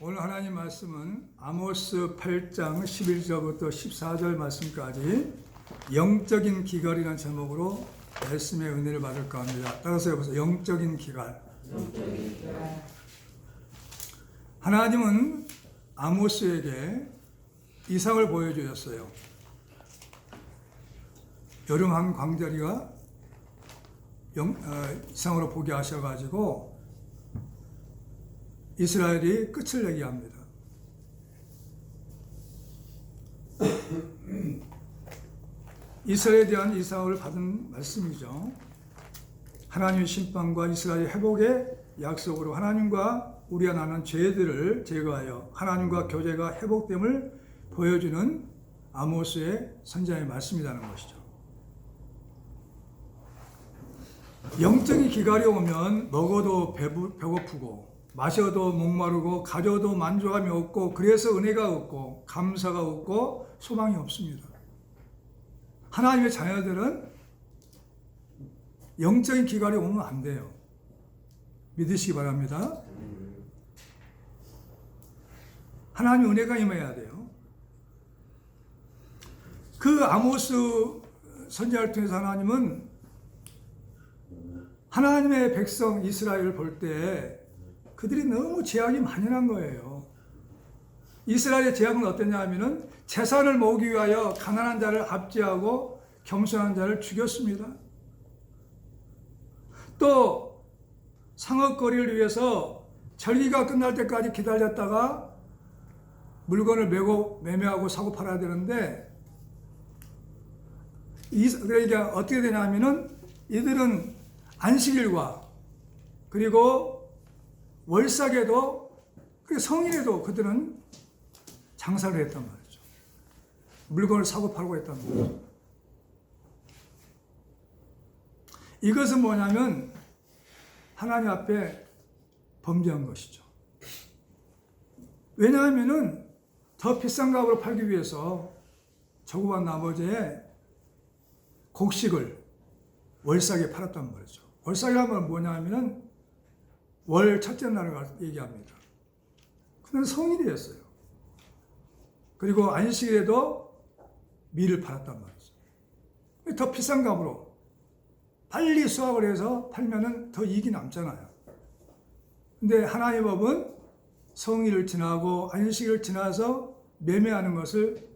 오늘 하나님 말씀은 아모스 8장 11절부터 14절 말씀까지 영적인 기갈이라는 제목으로 말씀의 은혜를 받을까 합니다. 따라서 해보세요. 영적인 기갈. 하나님은 아모스에게 이상을 보여주셨어요. 여름 한 광자리가 이상으로 보게 하셔가지고 이스라엘이 끝을 내게 합니다. 이스라엘에 대한 이상을 받은 말씀이죠. 하나님의 심판과 이스라엘 회복의 약속으로 하나님과 우리가 나눈 죄들을 제거하여 하나님과 교제가 회복됨을 보여주는 아모스의 선지자의 말씀이라는 것이죠. 영적인 기갈이 오면 먹어도 배고프고 마셔도 목마르고 가져도 만족함이 없고 그래서 은혜가 없고 감사가 없고 소망이 없습니다. 하나님의 자녀들은 영적인 기갈이 오면 안 돼요. 믿으시기 바랍니다. 하나님의 은혜가 임해야 돼요. 그 아모스 선지자를 통해서 하나님은 하나님의 백성 이스라엘을 볼 때 그들이 너무 죄악이 만연한 거예요. 이스라엘의 죄악은 어땠냐 하면은 재산을 모으기 위하여 가난한 자를 압제하고 겸손한 자를 죽였습니다. 또 상업거리를 위해서 절기가 끝날 때까지 기다렸다가 물건을 매매하고 사고 팔아야 되는데 그러니까 어떻게 되냐 하면은 이들은 안식일과 그리고 월삭에도 성일에도 그들은 장사를 했단 말이죠. 물건을 사고 팔고 했단 말이죠. 이것은 뭐냐면 하나님 앞에 범죄한 것이죠. 왜냐하면은 더 비싼 값으로 팔기 위해서 저급한 나머지에 곡식을 월삭에 팔았단 말이죠. 월삭이라는 건 뭐냐면은 월 첫째 날을 얘기합니다. 그는 성일이었어요. 그리고 안식일에도 밀을 팔았단 말이죠. 더 비싼 값으로 빨리 수확을 해서 팔면은 더 이익이 남잖아요. 근데 하나님의 법은 성일을 지나고 안식일을 지나서 매매하는 것을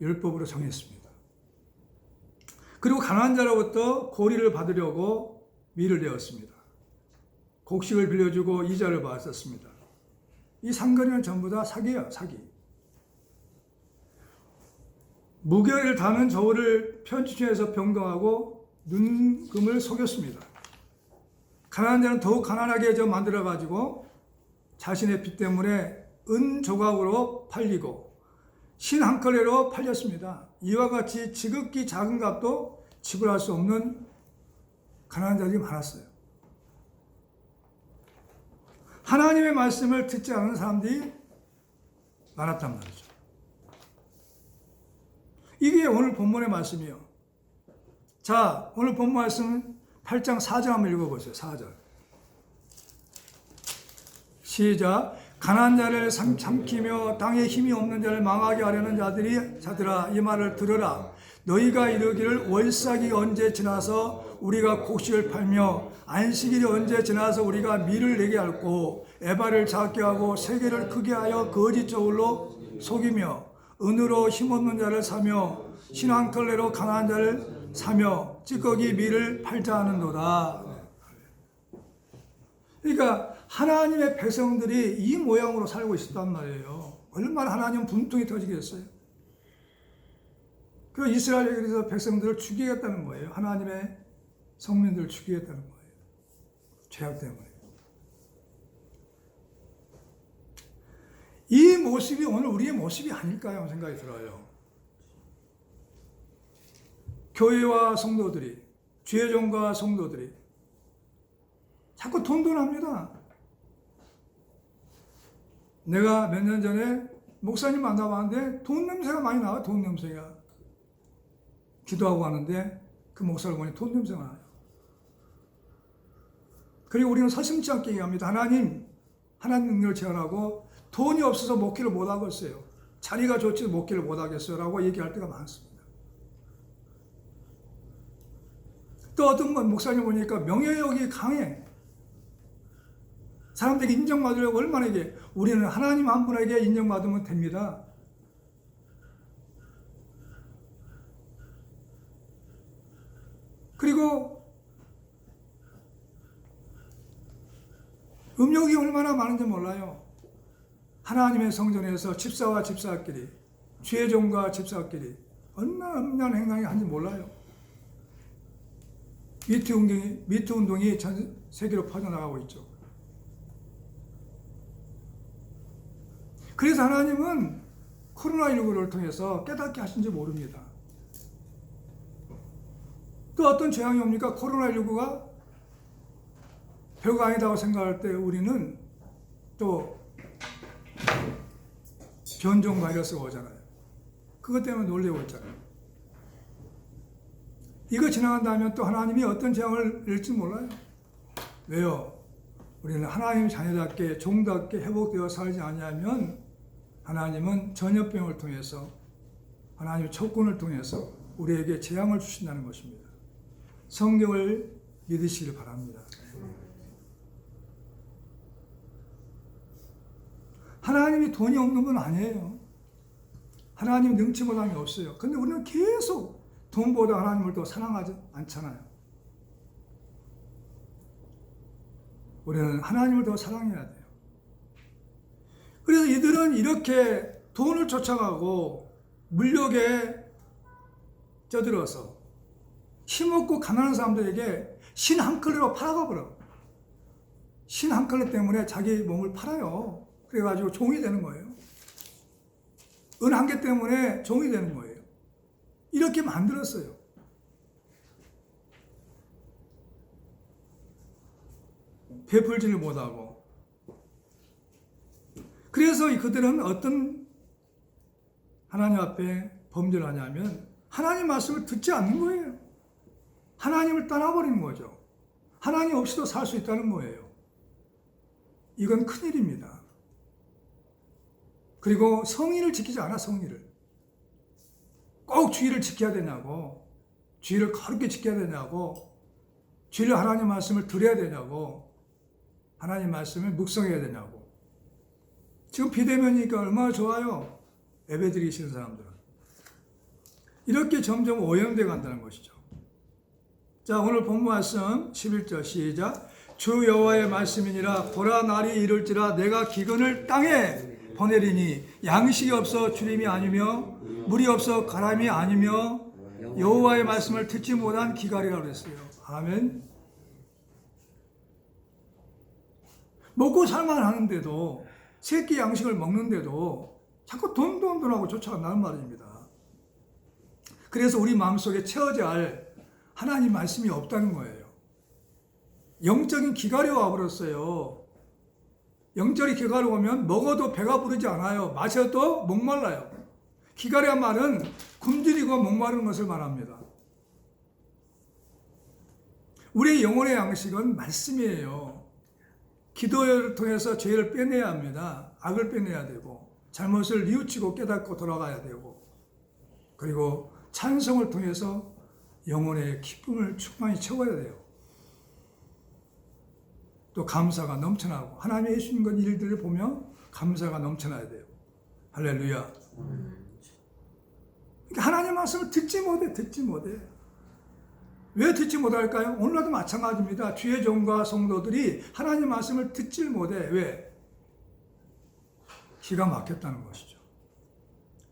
율법으로 정했습니다. 그리고 가난한 자로부터 고리를 받으려고 밀을 내었습니다. 곡식을 빌려주고 이자를 받았습니다. 이 상거리는 전부 다 사기예요, 사기. 무게를 다는 저울을 편취해서 변경하고 눈금을 속였습니다. 가난한 자는 더욱 가난하게 만들어가지고 자신의 빚 때문에 은 조각으로 팔리고 신 한 컬레로 팔렸습니다. 이와 같이 지극히 작은 값도 지불할 수 없는 가난한 자들이 많았어요. 하나님의 말씀을 듣지 않는 사람들이 많았단 말이죠. 이게 오늘 본문의 말씀이에요. 자, 오늘 본문 말씀은 8장 4절 한번 읽어보세요. 4절. 시작. 가난한 자를 삼키며 땅에 힘이 없는 자를 망하게 하려는 자들아 이 말을 들으라. 너희가 이르기를 월삭이 언제 지나서 우리가 곡식을 팔며 안식일이 언제 지나서 우리가 밀을 내게 할고 에바를 작게 하고 세계를 크게 하여 거짓 저울로 속이며 은으로 힘없는 자를 사며 신 한 컬레로 가난한 자를 사며 찌꺼기 밀을 팔자 하는도다. 그러니까 하나님의 백성들이 이 모양으로 살고 있었단 말이에요. 얼마나 하나님 분통이 터지겠어요. 그 이스라엘이 그래서 백성들을 죽이겠다는 거예요. 하나님의 성민들을 죽이겠다는 거예요. 죄악 때문에. 이 모습이 오늘 우리의 모습이 아닐까요? 하는 생각이 들어요. 교회와 성도들이, 주의종과 성도들이 자꾸 돈합니다. 내가 몇 년 전에 목사님 만나봤는데 돈 냄새가 많이 나와요. 돈 냄새가. 기도하고 하는데 그 목사를 보니 돈 냄새가 나요. 그리고 우리는 서슴지 않게 얘기합니다. 하나님 능력을 제한하고 돈이 없어서 목회를 못 하겠어요. 자리가 좋지 목회를 못 하겠어요. 라고 얘기할 때가 많습니다. 또 어떤 분 목사님 보니까 명예욕이 강해. 사람들이 인정받으려고 얼마나 이게 우리는 하나님 한 분에게 인정받으면 됩니다. 그리고 음욕이 얼마나 많은지 몰라요. 하나님의 성전에서 집사와 집사끼리, 주의 종과 집사끼리 얼마나 음란한 행동이 하는지 몰라요. 미투 운동이 전 세계로 퍼져나가고 있죠. 그래서 하나님은 코로나19를 통해서 깨닫게 하신지 모릅니다. 또 어떤 재앙이 옵니까? 코로나19가 별거 아니다고 생각할 때 우리는 또 변종 바이러스가 오잖아요. 그것 때문에 놀래고 있잖아요. 이거 지나간다면 또 하나님이 어떤 재앙을 낼지 몰라요. 왜요? 우리는 하나님 자녀답게 종답게 회복되어 살지 않으면 하나님은 전염병을 통해서 하나님의 촉군을 통해서 우리에게 재앙을 주신다는 것입니다. 성경을 믿으시길 바랍니다. 하나님이 돈이 없는 건 아니에요. 하나님 능치 못함이 없어요. 근데 우리는 계속 돈보다 하나님을 더 사랑하지 않잖아요. 우리는 하나님을 더 사랑해야 돼요. 그래서 이들은 이렇게 돈을 쫓아가고 물욕에 쩌들어서 힘없고 가난한 사람들에게 신 한 컬레로 팔아가 버려. 신 한 컬레 때문에 자기 몸을 팔아요. 그래가지고 종이 되는 거예요. 은 한 개 때문에 종이 되는 거예요. 이렇게 만들었어요. 베풀지를 못하고. 그래서 그들은 어떤 하나님 앞에 범죄를 하냐면 하나님 말씀을 듣지 않는 거예요. 하나님을 떠나버리는 거죠. 하나님 없이도 살 수 있다는 거예요. 이건 큰일입니다. 그리고 성의를 지키지 않아. 성의를 꼭 주의를 지켜야 되냐고, 주의를 거룩히 지켜야 되냐고, 주의를 하나님 말씀을 들어야 되냐고, 하나님 말씀을 묵상해야 되냐고. 지금 비대면이니까 얼마나 좋아요. 예배 드리시는 사람들은 이렇게 점점 오염되어 간다는 것이죠. 자, 오늘 본문 말씀 11절 시작. 주 여호와의 말씀이니라. 보라, 날이 이를지라 내가 기근을 땅에 보내리니 양식이 없어 주림이 아니며 물이 없어 가람이 아니며 여호와의 말씀을 듣지 못한 기갈이라고 그랬어요. 아멘. 먹고 살만 하는데도, 새끼 양식을 먹는데도 자꾸 돈하고 쫓아간다는 말입니다. 그래서 우리 마음속에 채워져야 할 하나님 말씀이 없다는 거예요. 영적인 기갈이 와버렸어요. 영적인 기갈이 오면 먹어도 배가 부르지 않아요. 마셔도 목말라요. 기갈이란 말은 굶주리고 목마른 것을 말합니다. 우리의 영혼의 양식은 말씀이에요. 기도를 통해서 죄를 빼내야 합니다. 악을 빼내야 되고, 잘못을 뉘우치고 깨닫고 돌아가야 되고, 그리고 찬송을 통해서 영혼의 기쁨을 충만히 채워야 돼요. 또 감사가 넘쳐나고, 하나님이 해주신 것 일들을 보면 감사가 넘쳐나야 돼요. 할렐루야. 그러니까 하나님 말씀을 듣지 못해. 왜 듣지 못할까요? 오늘날도 마찬가지입니다. 주의 종과 성도들이 하나님 말씀을 듣지 못해. 왜? 기가 막혔다는 것이죠.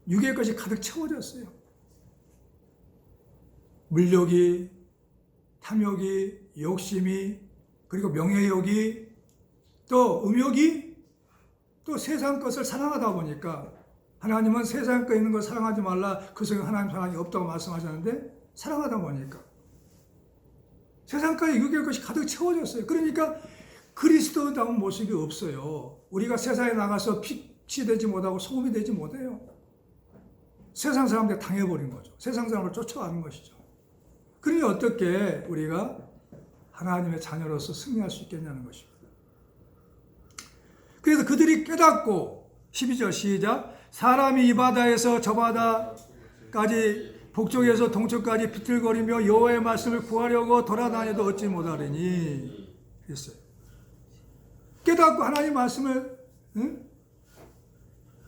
육의 것이 가득 채워졌어요. 물욕이, 탐욕이, 욕심이, 그리고 명예욕이, 또 음욕이, 또 세상 것을 사랑하다 보니까, 하나님은 세상 거 있는 걸 사랑하지 말라, 그 속에 하나님 사랑이 없다고 말씀하셨는데, 사랑하다 보니까 세상가에 육의 것이 가득 채워졌어요. 그러니까 그리스도다운 모습이 없어요. 우리가 세상에 나가서 빛이 되지 못하고 소금이 되지 못해요. 세상 사람들 당해버린 거죠. 세상 사람을 쫓아가는 것이죠. 그러니 어떻게 우리가 하나님의 자녀로서 승리할 수 있겠냐는 것입니다. 그래서 그들이 깨닫고 12절 시작. 사람이 이 바다에서 저 바다까지 북쪽에서 동쪽까지 비틀거리며 여호와의 말씀을 구하려고 돌아다녀도 얻지 못하리니 그랬어요. 깨닫고 하나님 말씀을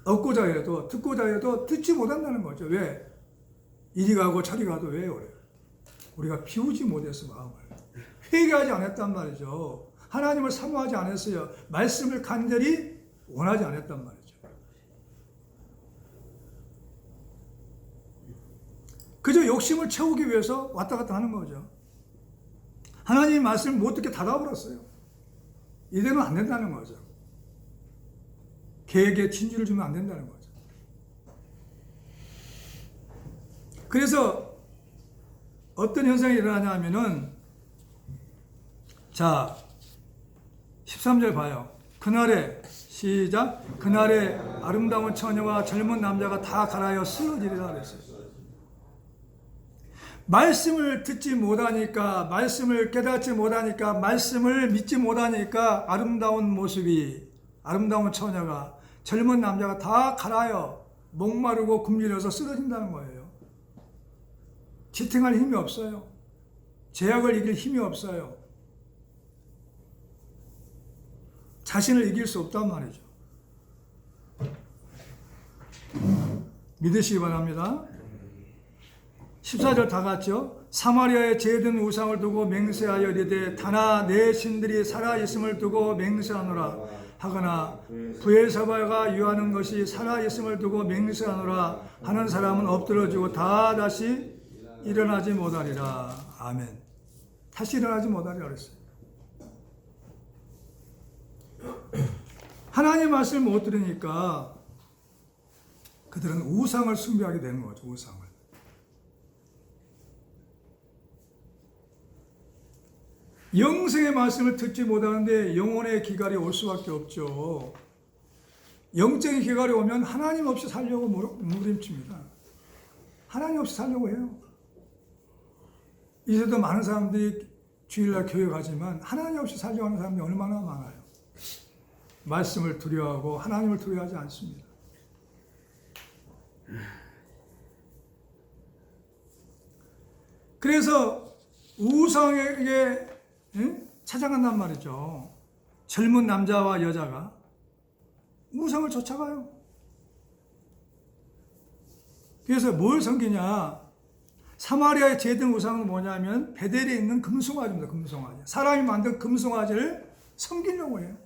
얻고자 해도 듣고자 해도 듣지 못한다는 거죠. 왜? 이리 가고 저리 가도 왜 그래요? 우리가 비우지 못해서 마음을 회개하지 않았단 말이죠. 하나님을 사모하지 않았어요. 말씀을 간절히 원하지 않았단 말이죠. 그저 욕심을 채우기 위해서 왔다 갔다 하는 거죠. 하나님의 말씀을 못 듣게 닫아버렸어요. 이대로는 안 된다는 거죠. 계획에 진주를 주면 안 된다는 거죠. 그래서 어떤 현상이 일어나냐 하면은, 자, 13절 봐요. 그날에, 시작. 그날에 아름다운 처녀와 젊은 남자가 다 갈아여 쓰러지리라 그랬어요. 말씀을 듣지 못하니까, 말씀을 깨닫지 못하니까, 말씀을 믿지 못하니까 아름다운 모습이, 아름다운 처녀가, 젊은 남자가 다 갈아여 목마르고 굶주려서 쓰러진다는 거예요. 지탱할 힘이 없어요. 죄악을 이길 힘이 없어요. 자신을 이길 수 없단 말이죠. 믿으시기 바랍니다. 14절 다 같죠? 사마리아에 제든 우상을 두고 맹세하여 이르되 다나 내 신들이 살아있음을 두고 맹세하노라 하거나 브엘세바가 유하는 것이 살아있음을 두고 맹세하노라 하는 사람은 엎드러지고 다 다시 일어나지 못하리라. 아멘. 다시 일어나지 못하리라 그랬어요. 하나님 말씀을 못 들으니까 그들은 우상을 숭배하게 되는 거죠. 우상을. 영생의 말씀을 듣지 못하는데 영혼의 기갈이 올 수밖에 없죠. 영적인 기갈이 오면 하나님 없이 살려고 무림칩니다. 하나님 없이 살려고 해요. 이제도 많은 사람들이 주일날 교회 가지만 하나님 없이 살려고 하는 사람들이 얼마나 많아요. 말씀을 두려워하고 하나님을 두려워하지 않습니다. 그래서 우상에게 찾아간단 말이죠. 젊은 남자와 여자가 우상을 쫓아가요. 그래서 뭘 섬기냐? 사마리아의 제든 우상은 뭐냐면 베델에 있는 금송아지입니다. 금송아지. 사람이 만든 금송아지를 섬기려고 해요.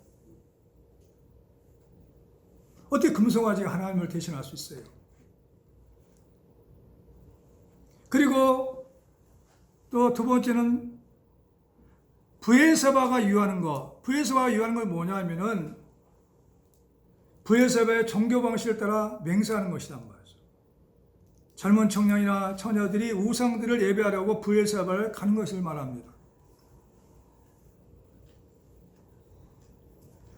어떻게 금송아지가 하나님을 대신할 수 있어요? 그리고 또 두 번째는 브엘세바가 유하는 것. 브엘세바가 유하는 건 뭐냐면은 브엘세바의 종교 방식을 따라 맹세하는 것이란 말이죠. 젊은 청년이나 처녀들이 우상들을 예배하려고 브엘세바를 가는 것을 말합니다.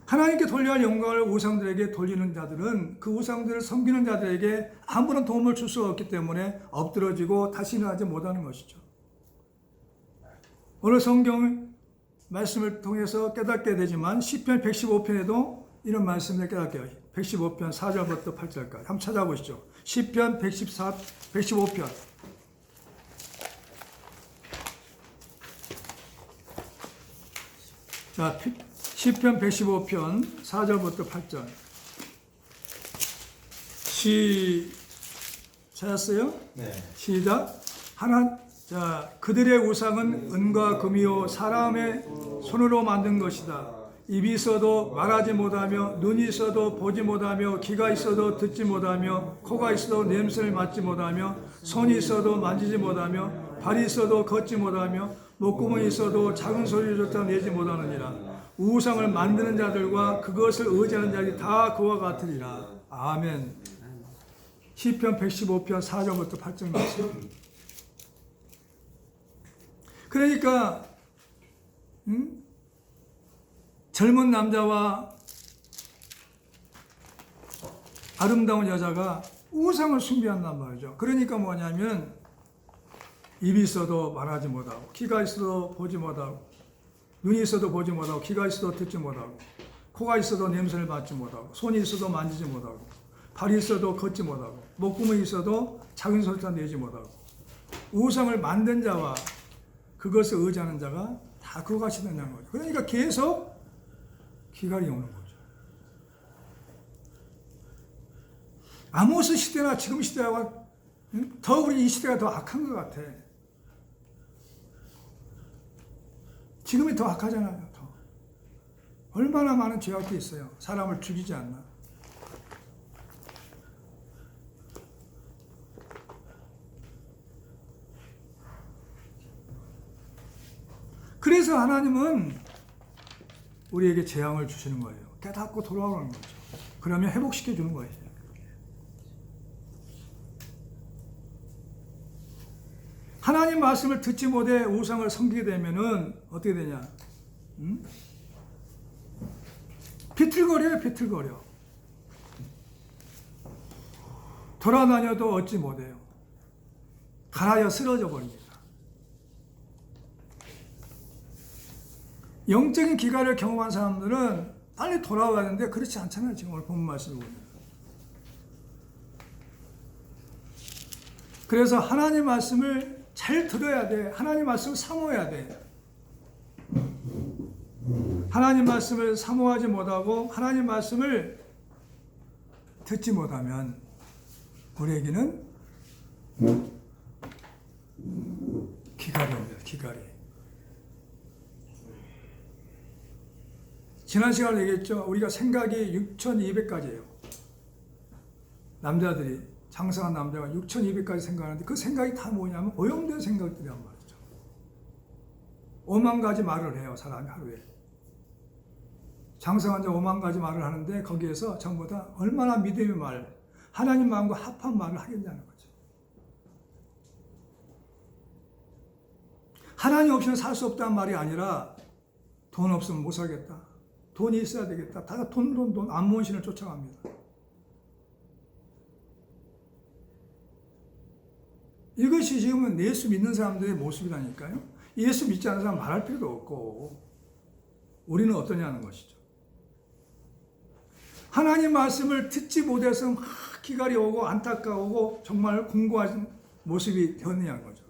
하나님께 돌려야 할 영광을 우상들에게 돌리는 자들은 그 우상들을 섬기는 자들에게 아무런 도움을 줄 수 없기 때문에 엎드러지고 다시 일어나지 못하는 것이죠. 오늘 성경 말씀을 통해서 깨닫게 되지만 시편 115편에도 이런 말씀을 깨닫게 해요. 115편 4절부터 8절까지 한번 찾아보시죠. 시편 115편 자, 시편 115편 4절부터 8절 찾았어요? 네. 시작. 자, 그들의 우상은 은과 금이요 사람의 손으로 만든 것이다. 입이 있어도 말하지 못하며 눈이 있어도 보지 못하며 귀가 있어도 듣지 못하며 코가 있어도 냄새를 맡지 못하며 손이 있어도 만지지 못하며 발이 있어도 걷지 못하며 목구멍이 있어도 작은 소리조차 내지 못하느니라. 우상을 만드는 자들과 그것을 의지하는 자들이 다 그와 같으리라. 아멘. 시편 115편 4절부터 8절 말씀. 그러니까 젊은 남자와 아름다운 여자가 우상을 숭배한단 말이죠. 그러니까 뭐냐면 입이 있어도 말하지 못하고 귀가 있어도 보지 못하고 눈이 있어도 보지 못하고 귀가 있어도 듣지 못하고 코가 있어도 냄새를 맡지 못하고, 손이 있어도 만지지 못하고, 발이 있어도 걷지 못하고, 목구멍이 있어도 작은 소리도 내지 못하고, 우상을 만든 자와 그것을 의지하는 자가 다 그와 같이 된다는 거죠. 그러니까 계속 기갈이 오는 거죠. 아모스 시대나 지금 시대와 더 우리 이 시대가 더 악한 것 같아. 지금이 더 악하잖아요. 더. 얼마나 많은 죄악이 있어요. 사람을 죽이지 않나. 그래서 하나님은 우리에게 재앙을 주시는 거예요. 깨닫고 돌아오는 거죠. 그러면 회복시켜 주는 거예요. 하나님 말씀을 듣지 못해 우상을 섬기게 되면은 어떻게 되냐? 비틀거려요, 비틀거려. 돌아다녀도 얻지 못해요. 갈아여 쓰러져 버립니다. 영적인 기갈을 경험한 사람들은 빨리 돌아와야 하는데 그렇지 않잖아요. 지금 오늘 본문 말씀을 보면. 그래서 하나님 말씀을 잘 들어야 돼. 하나님 말씀을 사모해야 돼. 하나님 말씀을 사모하지 못하고 하나님 말씀을 듣지 못하면 우리에게는 기갈이 옵니다. 기갈이. 지난 시간에 얘기했죠. 우리가 생각이 6,200가지예요. 남자들이, 장성한 남자가 6,200가지 생각하는데 그 생각이 다 뭐냐면 오염된 생각들이란 말이죠. 5만 가지 말을 해요. 사람이 하루에. 장성한 자 5만 가지 말을 하는데 거기에서 전부 다 얼마나 믿음의 말, 하나님 마음과 합한 말을 하겠냐는 거죠. 하나님 없이는 살 수 없다는 말이 아니라 돈 없으면 못 살겠다. 돈이 있어야 되겠다. 다 돈, 안몬신을 쫓아갑니다. 이것이 지금은 예수 믿는 사람들의 모습이라니까요. 예수 믿지 않는 사람 말할 필요도 없고 우리는 어떠냐는 것이죠. 하나님 말씀을 듣지 못해서 막 기갈이 오고 안타까우고 정말 공고한 모습이 되었느냐는 거죠.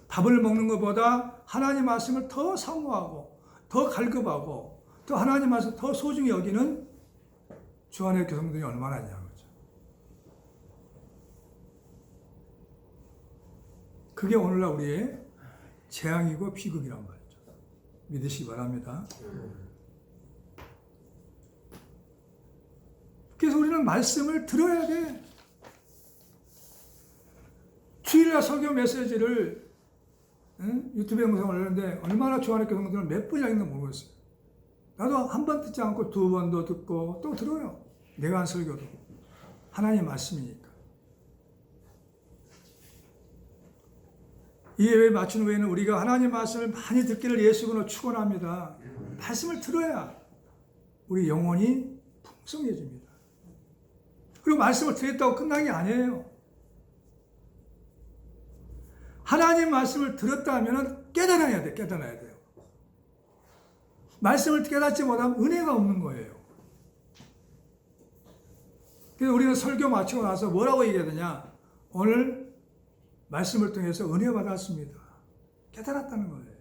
밥을 먹는 것보다 하나님 말씀을 더 사모하고 더 갈급하고 또 하나님 말씀을 더 소중히 여기는 주 안의 교성들이 얼마나 있냐는 거죠. 그게 오늘날 우리의 재앙이고 비극이란 말이죠. 믿으시기 바랍니다. 그래서 우리는 말씀을 들어야 돼. 주일날 설교 메시지를 유튜브 영상을 올렸는데 얼마나 좋아하는 교성들은 몇 번이나 있는지 모르겠어요. 나도 한 번 듣지 않고 두 번도 듣고 또 들어요. 내가 한 설교도. 하나님 말씀이니까. 이 예배 마친 후에는 우리가 하나님 말씀을 많이 듣기를 예수님으로 축원합니다. 말씀을 들어야 우리 영혼이 풍성해집니다. 그리고 말씀을 들었다고 끝난 게 아니에요. 하나님 말씀을 들었다 하면 깨달아야 돼. 깨달아야 돼요. 말씀을 깨닫지 못하면 은혜가 없는 거예요. 그래서 우리는 설교 마치고 나서 뭐라고 얘기해야 되냐? 오늘 말씀을 통해서 은혜 받았습니다. 깨달았다는 거예요.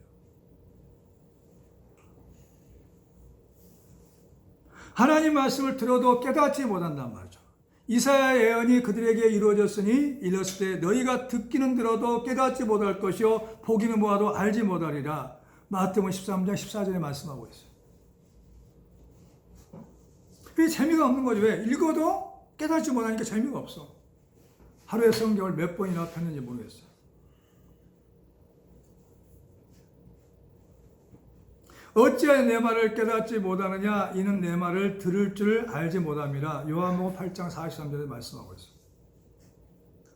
하나님 말씀을 들어도 깨닫지 못한단 말이죠. 이사야 예언이 그들에게 이루어졌으니 이르시되 너희가 듣기는 들어도 깨닫지 못할 것이요 보기는 보아도 알지 못하리라. 마태복음 13장 14절에 말씀하고 있어요. 그게 재미가 없는 거죠. 왜? 읽어도 깨닫지 못하니까 재미가 없어. 하루에 성경을 몇 번이나 폈는지 모르겠어요. 어찌하여 내 말을 깨닫지 못하느냐? 이는 내 말을 들을 줄 알지 못함이라. 요한복음 8장 43절에 말씀하고 있어요.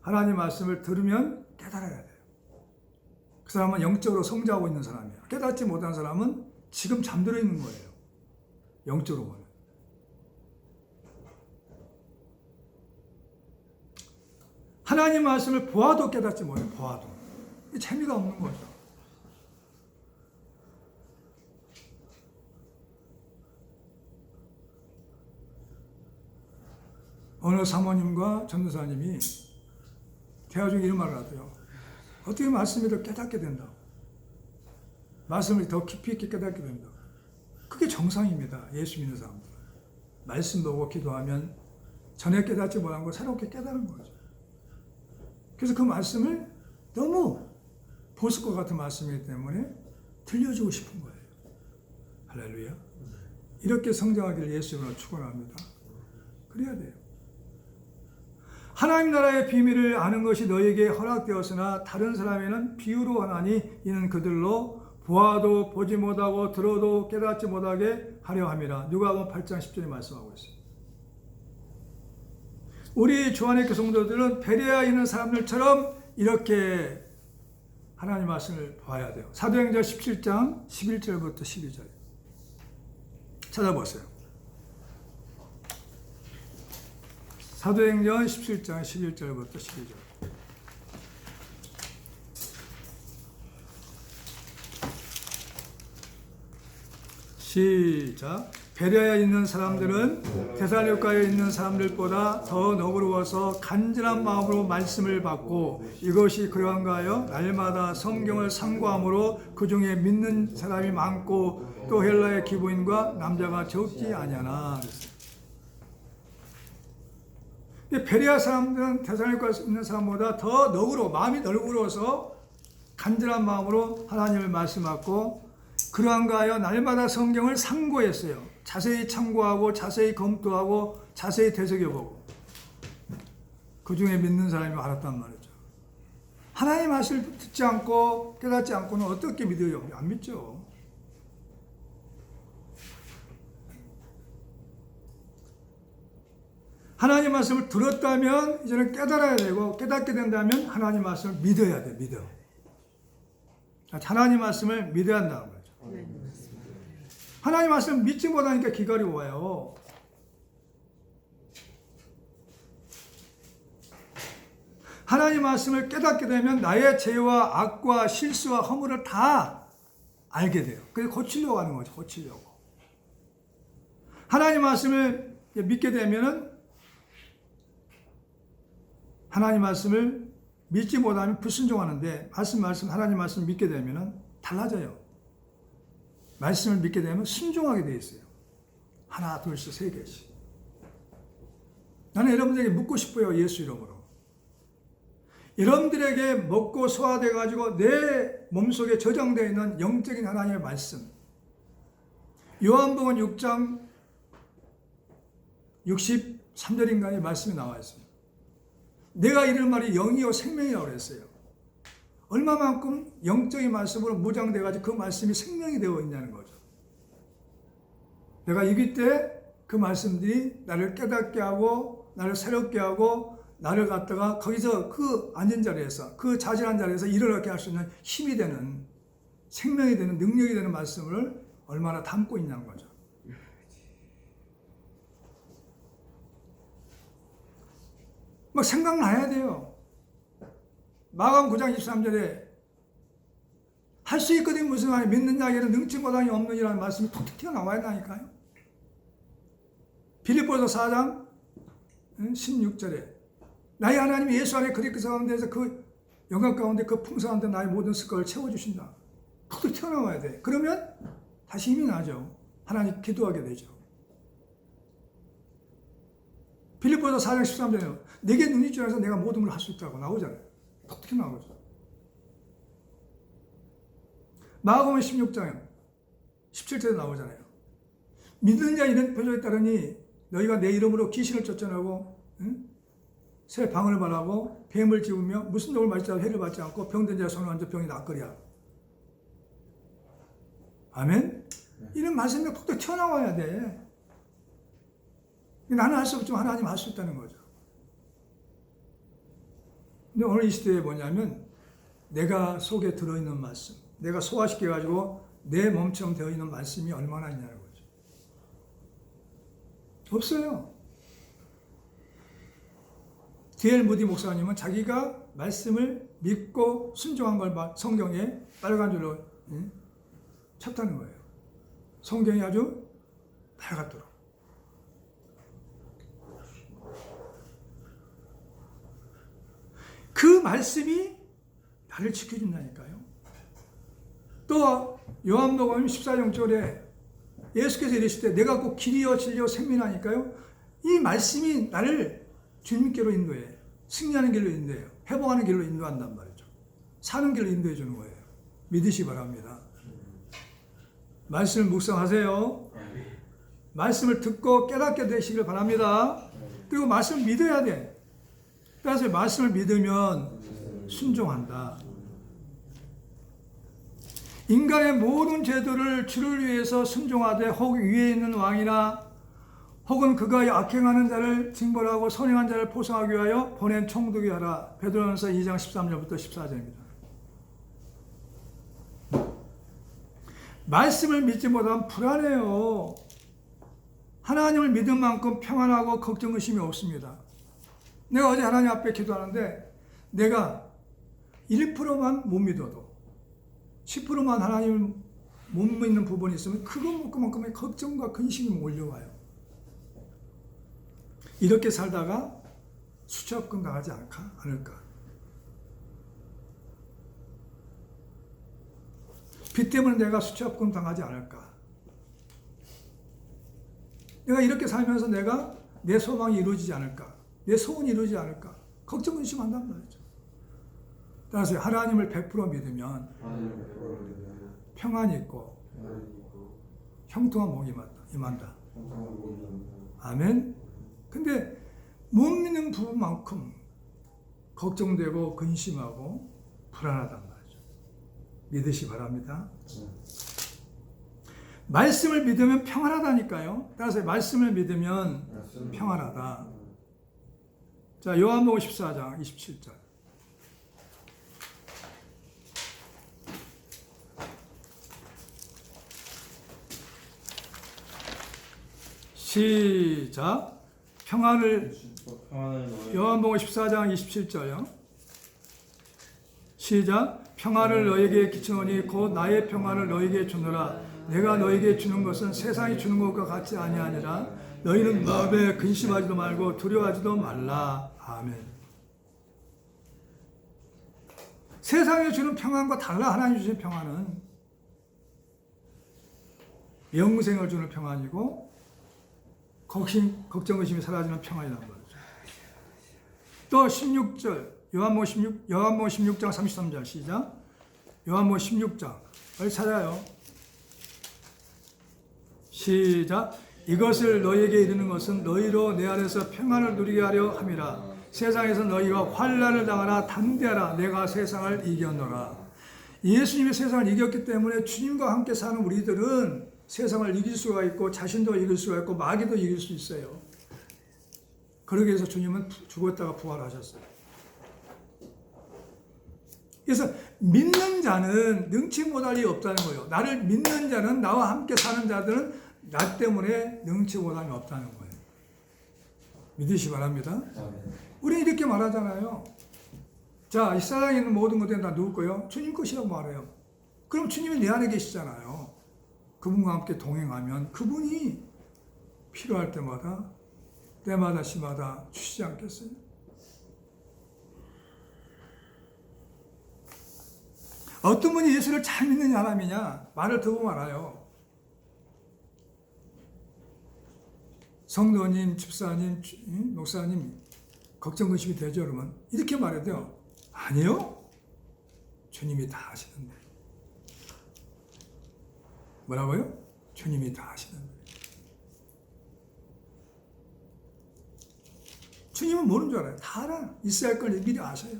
하나님 말씀을 들으면 깨달아야 돼요. 그 사람은 영적으로 성장하고 있는 사람이에요. 깨닫지 못한 사람은 지금 잠들어 있는 거예요. 영적으로 보면. 하나님 말씀을 보아도 깨닫지 못해요. 보아도. 재미가 없는 거죠. 어느 사모님과 전도사님이 대화 중에 이런 말을 하더요. 어떻게 말씀을 더 깨닫게 된다고. 말씀을 더 깊이 있게 깨닫게 된다고. 그게 정상입니다. 예수 믿는 사람들. 말씀 보고 기도하면 전에 깨닫지 못한 걸 새롭게 깨달은 거죠. 그래서 그 말씀을 너무 보석과 같은 말씀이기 때문에 들려주고 싶은 거예요. 할렐루야. 이렇게 성장하기를 예수님으로 축원합니다. 그래야 돼요. 하나님 나라의 비밀을 아는 것이 너에게 허락되었으나 다른 사람에는 비유로 하나니 이는 그들로 보아도 보지 못하고 들어도 깨닫지 못하게 하려 함이라. 누가복음 8장 10절에 말씀하고 있어요. 우리 주안의 교성도들은 베레아에 있는 사람들처럼 이렇게 하나님 말씀을 봐야 돼요. 사도행전 17장 11절부터 12절 찾아보세요. 사도행전 17장 11절부터 12절. 시작. 베레아에 있는 사람들은 데살로니가에 있는 사람들보다 더 너그러워서 간절한 마음으로 말씀을 받고 이것이 그러한가 하여 날마다 성경을 상고함으로 그 중에 믿는 사람이 많고 또 헬라의 기부인과 남자가 적지 아니하나. 베레아 사람들은 데살로니가에 있는 사람보다 더 너그러워, 마음이 너그러워서 간절한 마음으로 하나님을 말씀하고 그러한가 하여 날마다 성경을 상고했어요. 자세히 참고하고 자세히 검토하고 자세히 되새겨보고 그 중에 믿는 사람이 많았단 말이죠. 하나님 말씀을 듣지 않고 깨닫지 않고는 어떻게 믿어요? 안 믿죠. 하나님 말씀을 들었다면 이제는 깨달아야 되고 깨닫게 된다면 하나님 말씀을 믿어야 돼. 믿어. 하나님 말씀을 믿어야 한다는 거죠. 하나님 말씀을 믿지 못하니까 기갈이 와요. 하나님 말씀을 깨닫게 되면 나의 죄와 악과 실수와 허물을 다 알게 돼요. 그래서 고치려고 하는 거죠. 고치려고. 하나님 말씀을 믿게 되면은 하나님 말씀을 믿지 못하면 불순종하는데 하나님 말씀을 믿게 되면은 달라져요. 말씀을 믿게 되면 순종하게 되어 있어요. 하나, 둘씩, 세 개씩. 나는 여러분들에게 묻고 싶어요. 예수 이름으로. 여러분들에게 먹고 소화돼 가지고 내 몸속에 저장되어 있는 영적인 하나님의 말씀. 요한복음 6장 63절인가의 말씀이 나와 있어요. 내가 이런 말이 영이요 생명이라고 그랬어요. 얼마만큼 영적인 말씀으로 무장돼 가지고 그 말씀이 생명이 되어 있냐는 거죠. 내가 이기 때 그 말씀들이 나를 깨닫게 하고 나를 새롭게 하고 나를 갖다가 거기서 그 앉은 자리에서 그 자질한 자리에서 일어나게 할 수 있는 힘이 되는 생명이 되는 능력이 되는 말씀을 얼마나 담고 있냐는 거죠. 막 생각나야 돼요. 마가복음 9장 23절에 할 수 있거든 무슨 말이 믿는 자에게는 능치 못함이 없느니라는 말씀이 톡 튀어나와야 하니까요. 빌립보서 4장 16절에 나의 하나님 예수 안에 그리스도 가운데서 그 영광 가운데 그 풍성한 데 나의 모든 습관을 채워주신다. 톡 튀어나와야 돼. 그러면 다시 힘이 나죠. 하나님 기도하게 되죠. 빌립보서 4장 13절에 내게 눈이 주어서 내가 모든 걸 할 수 있다고 나오잖아요. 톡 튀어나오죠. 마가복음 16장 17절에 나오잖아요. 믿는 자 이런 표적에 따르니 너희가 내 이름으로 귀신을 쫓아내고 새 방언을 말하고 뱀을 집으며 무슨 독을 마시자도 해를 받지 않고 병든 자의 손을 얹어 병이 낫거리야. 아멘? 이런 말씀이 톡톡 튀어나와야 돼. 나는 할 수 없지만 하나님 할 수 있다는 거죠. 근데 오늘 이 시대에 뭐냐면 내가 속에 들어있는 말씀, 내가 소화시켜가지고 내 몸처럼 되어 있는 말씀이 얼마나 있냐는 거죠. 없어요. D.L. 무디 목사님은 자기가 말씀을 믿고 순종한 걸 성경에 빨간 줄로 쳤다는 거예요. 성경이 아주 빨갛도록. 그 말씀이 나를 지켜준다니까요. 또 요한복음 14장절에 예수께서 이르시되 내가 곧 길이요 진리요 생명이니까요. 이 말씀이 나를 주님께로 인도해. 승리하는 길로 인도해요. 회복하는 길로 인도한단 말이죠. 사는 길로 인도해 주는 거예요. 믿으시 바랍니다. 말씀을 묵상하세요. 말씀을 듣고 깨닫게 되시길 바랍니다. 그리고 말씀을 믿어야 돼. 그래서 말씀을 믿으면 순종한다. 인간의 모든 제도를 주를 위해서 순종하되 혹 위에 있는 왕이나 혹은 그가 악행하는 자를 징벌하고 선행한 자를 포성하기 위하여 보낸 총독이 하라. 베드로전서 2장 13절부터 14절입니다. 말씀을 믿지 못하면 불안해요. 하나님을 믿은 만큼 평안하고 걱정 의심이 없습니다. 내가 어제 하나님 앞에 기도하는데 내가 1%만 못 믿어도 10%만 하나님을 못 믿는 부분이 있으면 그것만큼의 걱정과 근심이 몰려와요. 이렇게 살다가 수치업금 당하지 않을까? 빚 때문에 내가 수치업금 당하지 않을까? 내가 이렇게 살면서 내가 내 소망이 이루어지지 않을까? 내 소원이 이루어지지 않을까? 걱정 근심한단 말이죠. 따라서 하나님을 100% 믿으면 평안이 있고 형통한 복이 임한다. 아멘. 근데 못 믿는 부분만큼 걱정되고 근심하고 불안하단 말이죠. 믿으시 바랍니다. 말씀을 믿으면 평안하다니까요. 따라서 말씀을 믿으면 평안하다. 자, 요한복음 14장 27절. 시작. 평안을 요한복음 14장 27절요. 시작. 평안을 너에게 끼치노니 곧 나의 평안을 너에게 주노라. 내가 너에게 주는 것은 세상이 주는 것과 같지 아니하니라. 너희는 마음에 근심하지도 말고 두려워하지도 말라. 아멘. 세상에 주는 평안과 달라. 하나님 주신 평안은 영생을 주는 평안이고 걱정 의심이 사라지는 평안이란 말이죠. 또 16절 요한복음 16장 33절 시작. 요한복음 16장 빨리 찾아요. 시작. 이것을 너희에게 이르는 것은 너희로 내 안에서 평안을 누리게 하려 함이라. 세상에서 너희가 환난을 당하나 담대하라. 내가 세상을 이겼노라. 예수님이 세상을 이겼기 때문에 주님과 함께 사는 우리들은 세상을 이길 수가 있고 자신도 이길 수가 있고 마귀도 이길 수 있어요. 그러기 위해서 주님은 죽었다가 부활하셨어요. 그래서 믿는 자는 능치 못할 일이 없다는 거예요. 나를 믿는 자는, 나와 함께 사는 자들은 나 때문에 능치 못함이 없다는 거예요. 믿으시 바랍니다. 우리는 이렇게 말하잖아요. 자, 이 세상에 있는 모든 것들은 다 누구 거예요? 주님 것이라고 말해요. 그럼 주님이 내 안에 계시잖아요. 그분과 함께 동행하면 그분이 필요할 때마다 때마다 시마다 주시지 않겠어요? 어떤 분이 예수를 잘 믿는 사람이냐? 말을 들어보면 알아요. 성도님, 집사님, 목사님 걱정 근심이 되죠? 그러면 이렇게 말해야 돼요. 아니요. 주님이 다 하시는데. 뭐라고요? 주님이 다 하시는데. 주님은 모르는 줄 알아요. 다 알아. 있어야 할 걸 미리 아셔요.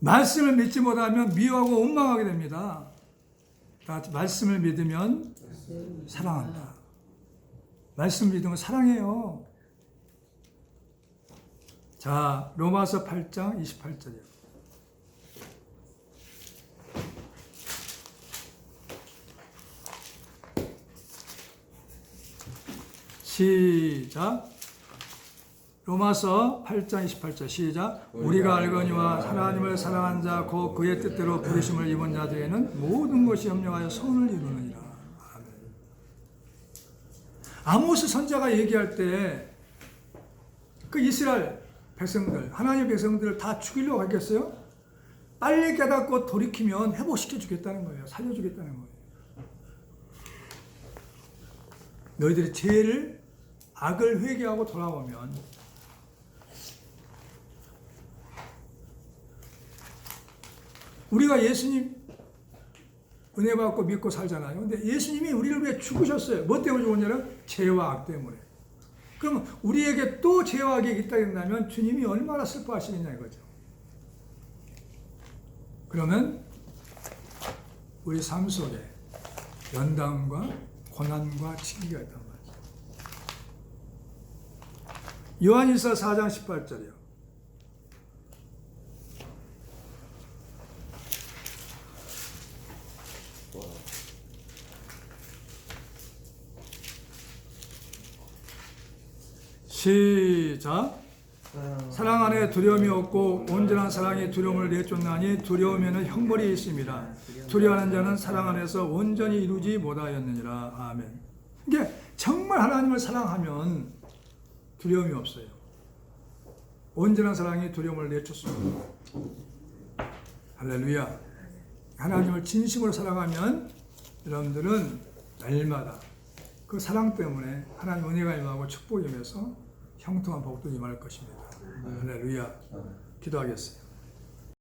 말씀을 믿지 못하면 미워하고 원망하게 됩니다. 다 같이 말씀을 믿으면 사랑한다. 말씀 믿으면 사랑해요. 자, 로마서 8장 28절이요. 시작. 로마서 8장 28절 시작. 우리가 알거니와 하나님을 사랑한 자 곧 그의 뜻대로 부르심을 입은 자들에게는 모든 것이 협력하여 선을 이루느니라. 아멘. 아모스 선자가 얘기할 때 그 이스라엘 백성들, 하나님의 백성들을 다 죽이려고 하겠어요? 빨리 깨닫고 돌이키면 회복시켜 주겠다는 거예요. 살려주겠다는 거예요. 너희들이 죄를, 악을 회개하고 돌아오면 우리가 예수님 은혜 받고 믿고 살잖아요. 근데 예수님이 우리를 위해 죽으셨어요. 뭐 때문에 죽었냐면 죄와 악 때문에. 그럼 우리에게 또 죄와 악이 있다 된다면 주님이 얼마나 슬퍼하시겠냐 이거죠. 그러면 우리 삶 속에 연단과 고난과 징계가 있단 말이죠. 요한일서 4장 18절이요. 시작. 사랑 안에 두려움이 없고 온전한 사랑이 두려움을 내쫓나니 두려움에는 형벌이 있습니다. 두려워하는 자는 사랑 안에서 온전히 이루지 못하였느니라. 아멘. 이게 정말 하나님을 사랑하면 두려움이 없어요. 온전한 사랑이 두려움을 내쫓습니다. 할렐루야. 하나님을 진심으로 사랑하면 여러분들은 날마다 그 사랑 때문에 하나님 은혜가 임하고 축복이 임해서 형통한 복도 임할 것입니다. 할렐루야. 기도하겠습니다.